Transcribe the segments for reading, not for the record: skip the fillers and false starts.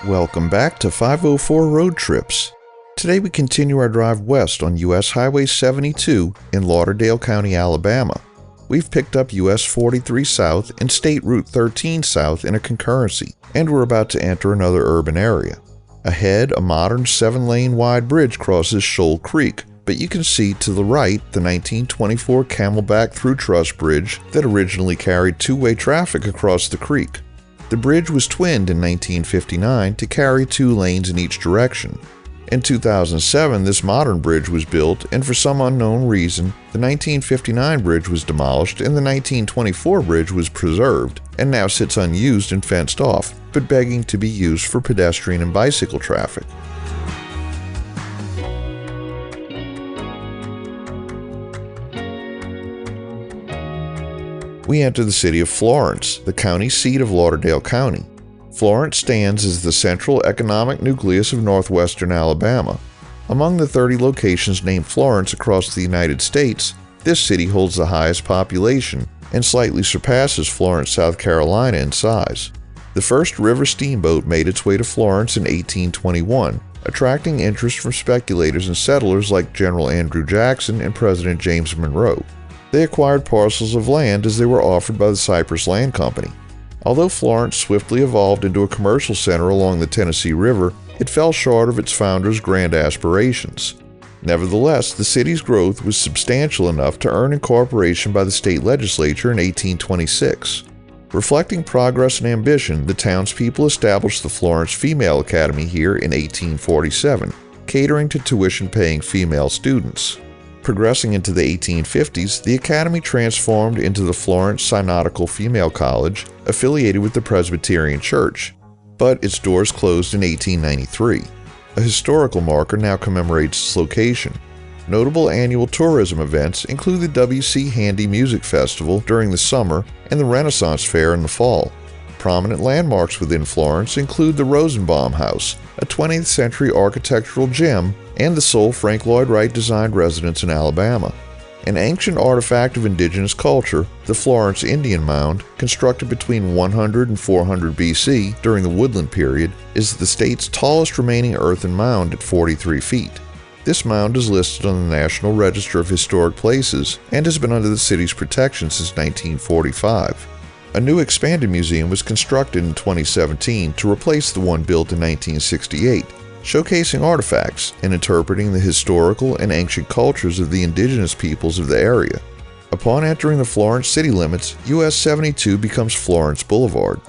Welcome back to 504 Road Trips. Today we continue our drive west on US Highway 72 in Lauderdale County, Alabama. We've picked up US 43 South and State Route 13 South in a concurrency, and we're about to enter another urban area. Ahead, a modern 7-lane wide bridge crosses Shoal Creek, but you can see to the right the 1924 Camelback Through Truss Bridge that originally carried two-way traffic across the creek. The bridge was twinned in 1959 to carry 2 lanes in each direction. In 2007, this modern bridge was built, and for some unknown reason, the 1959 bridge was demolished and the 1924 bridge was preserved and now sits unused and fenced off, but begging to be used for pedestrian and bicycle traffic. We enter the city of Florence, the county seat of Lauderdale County. Florence stands as the central economic nucleus of northwestern Alabama. Among the 30 locations named Florence across the United States, this city holds the highest population and slightly surpasses Florence, South Carolina in size. The first river steamboat made its way to Florence in 1821, attracting interest from speculators and settlers like General Andrew Jackson and President James Monroe. They acquired parcels of land as they were offered by the Cypress Land Company. Although Florence swiftly evolved into a commercial center along the Tennessee River, it fell short of its founders' grand aspirations. Nevertheless, the city's growth was substantial enough to earn incorporation by the state legislature in 1826. Reflecting progress and ambition, the townspeople established the Florence Female Academy here in 1847, catering to tuition-paying female students. Progressing into the 1850s, the academy transformed into the Florence Synodical Female College, affiliated with the Presbyterian Church, but its doors closed in 1893. A historical marker now commemorates its location. Notable annual tourism events include the W.C. Handy Music Festival during the summer and the Renaissance Fair in the fall. Prominent landmarks within Florence include the Rosenbaum House, a 20th century architectural gem, and the sole Frank Lloyd Wright designed residence in Alabama. An ancient artifact of indigenous culture, the Florence Indian Mound, constructed between 100 and 400 BC during the Woodland period, is the state's tallest remaining earthen mound at 43 feet. This mound is listed on the National Register of Historic Places and has been under the city's protection since 1945. A new expanded museum was constructed in 2017 to replace the one built in 1968, showcasing artifacts and interpreting the historical and ancient cultures of the indigenous peoples of the area. Upon entering the Florence city limits, US 72 becomes Florence Boulevard.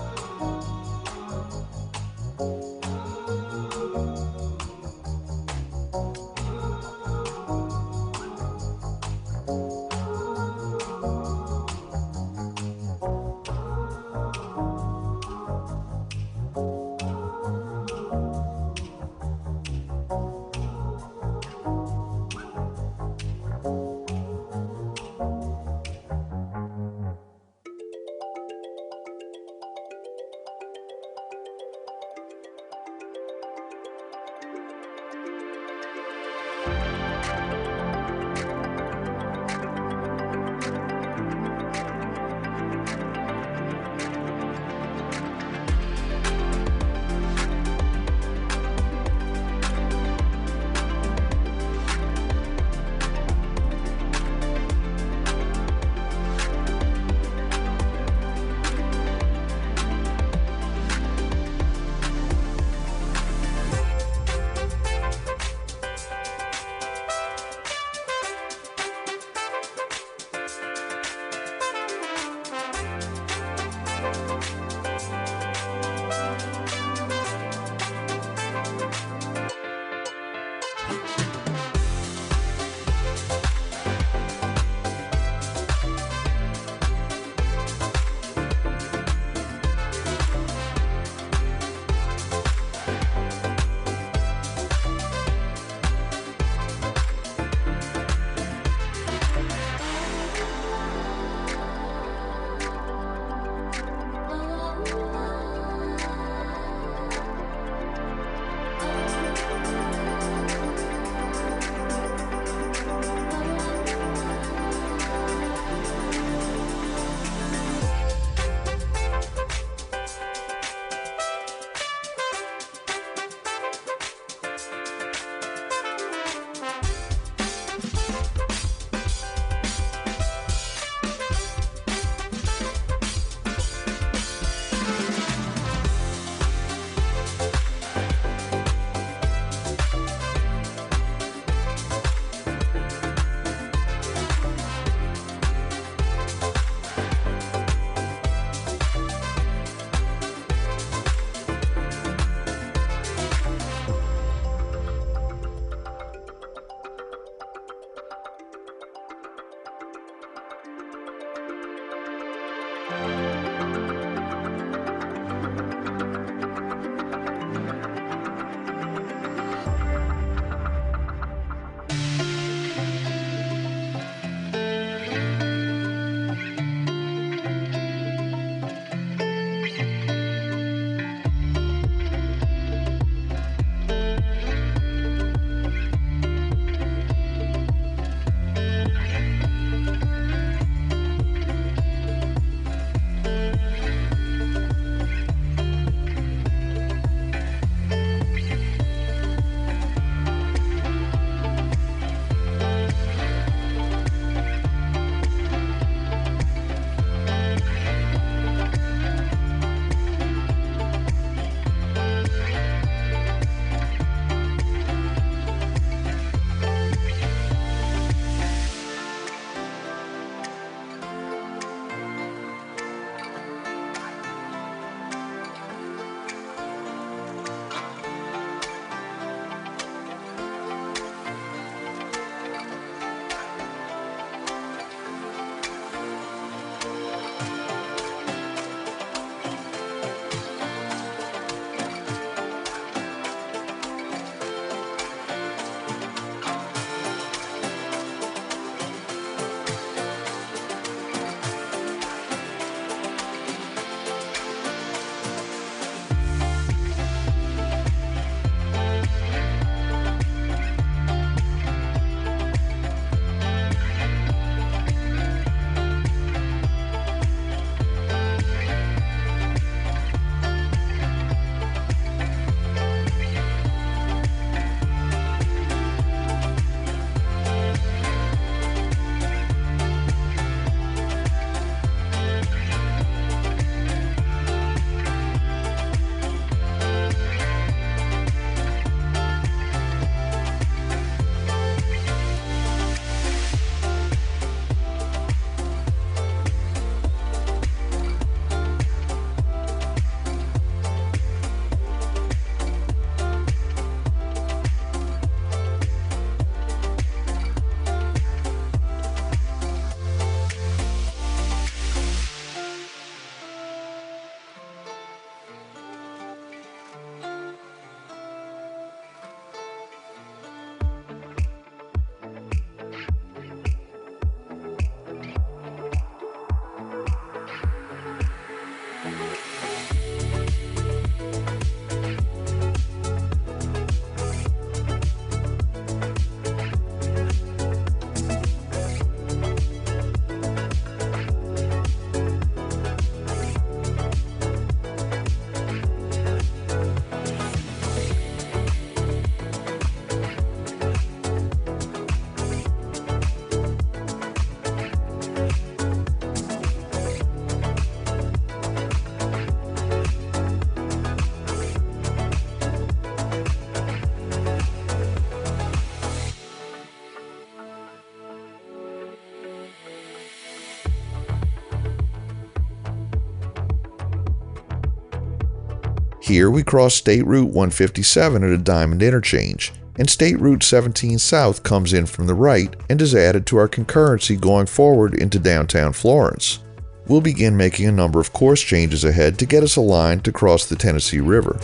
Here we cross State Route 157 at a diamond interchange, and State Route 17 South comes in from the right and is added to our concurrency going forward into downtown Florence. We'll begin making a number of course changes ahead to get us aligned to cross the Tennessee River.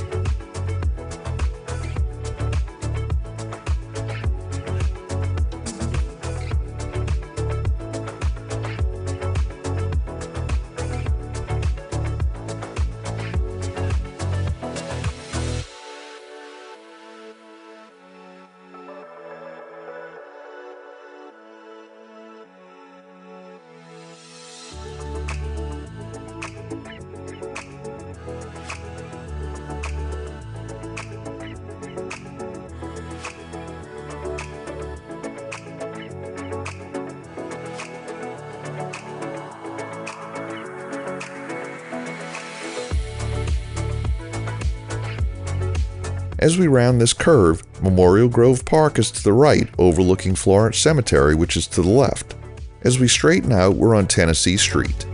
As we round this curve, Memorial Grove Park is to the right, overlooking Florence Cemetery, which is to the left. As we straighten out, we're on Tennessee Street.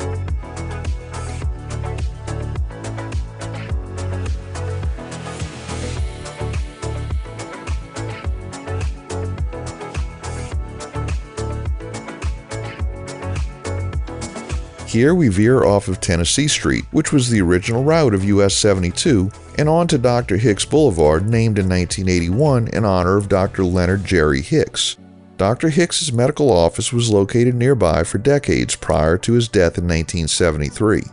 Here we veer off of Tennessee Street, which was the original route of US 72, and on to Dr. Hicks Boulevard, named in 1981 in honor of Dr. Leonard Jerry Hicks. Dr. Hicks's medical office was located nearby for decades prior to his death in 1973.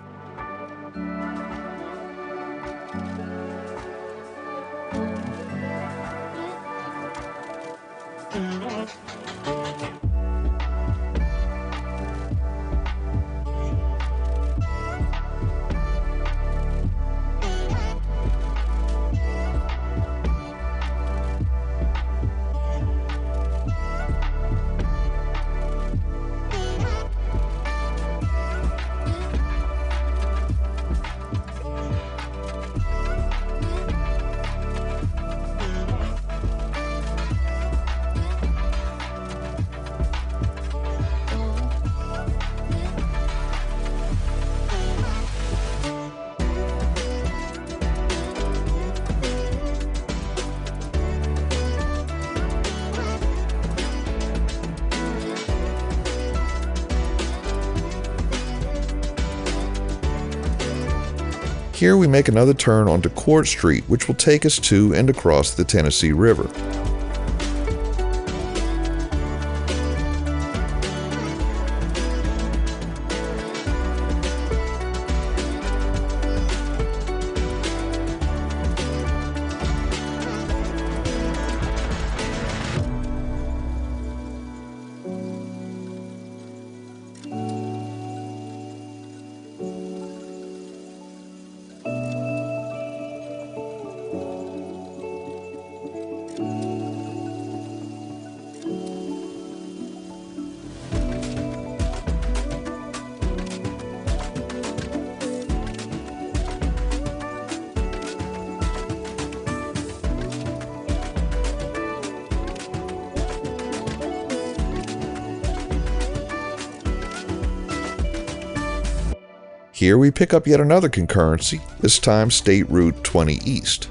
Here we make another turn onto Court Street, which will take us to and across the Tennessee River. Here we pick up yet another concurrency, this time State Route 20 East.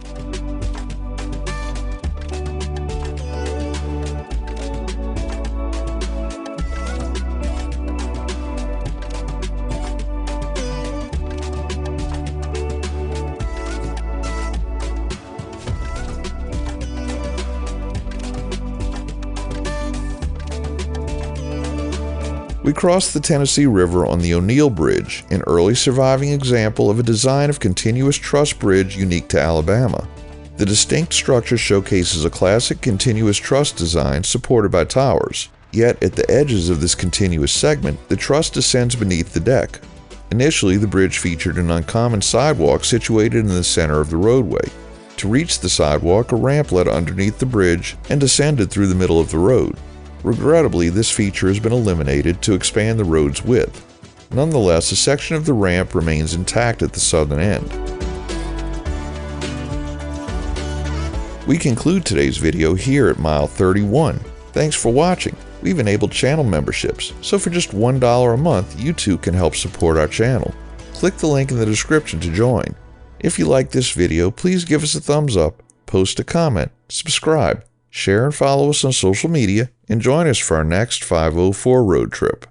We cross the Tennessee River on the O'Neill Bridge, an early surviving example of a design of continuous truss bridge unique to Alabama. The distinct structure showcases a classic continuous truss design supported by towers, yet at the edges of this continuous segment, the truss descends beneath the deck. Initially, the bridge featured an uncommon sidewalk situated in the center of the roadway. To reach the sidewalk, a ramp led underneath the bridge and descended through the middle of the road. Regrettably, this feature has been eliminated to expand the road's width. Nonetheless, a section of the ramp remains intact at the southern end. We conclude today's video here at mile 31. Thanks for watching. We've enabled channel memberships, so for just $1 a month, you too can help support our channel. Click the link in the description to join. If you like this video, please give us a thumbs up, post a comment, subscribe, share and follow us on social media, and join us for our next 504 road trip.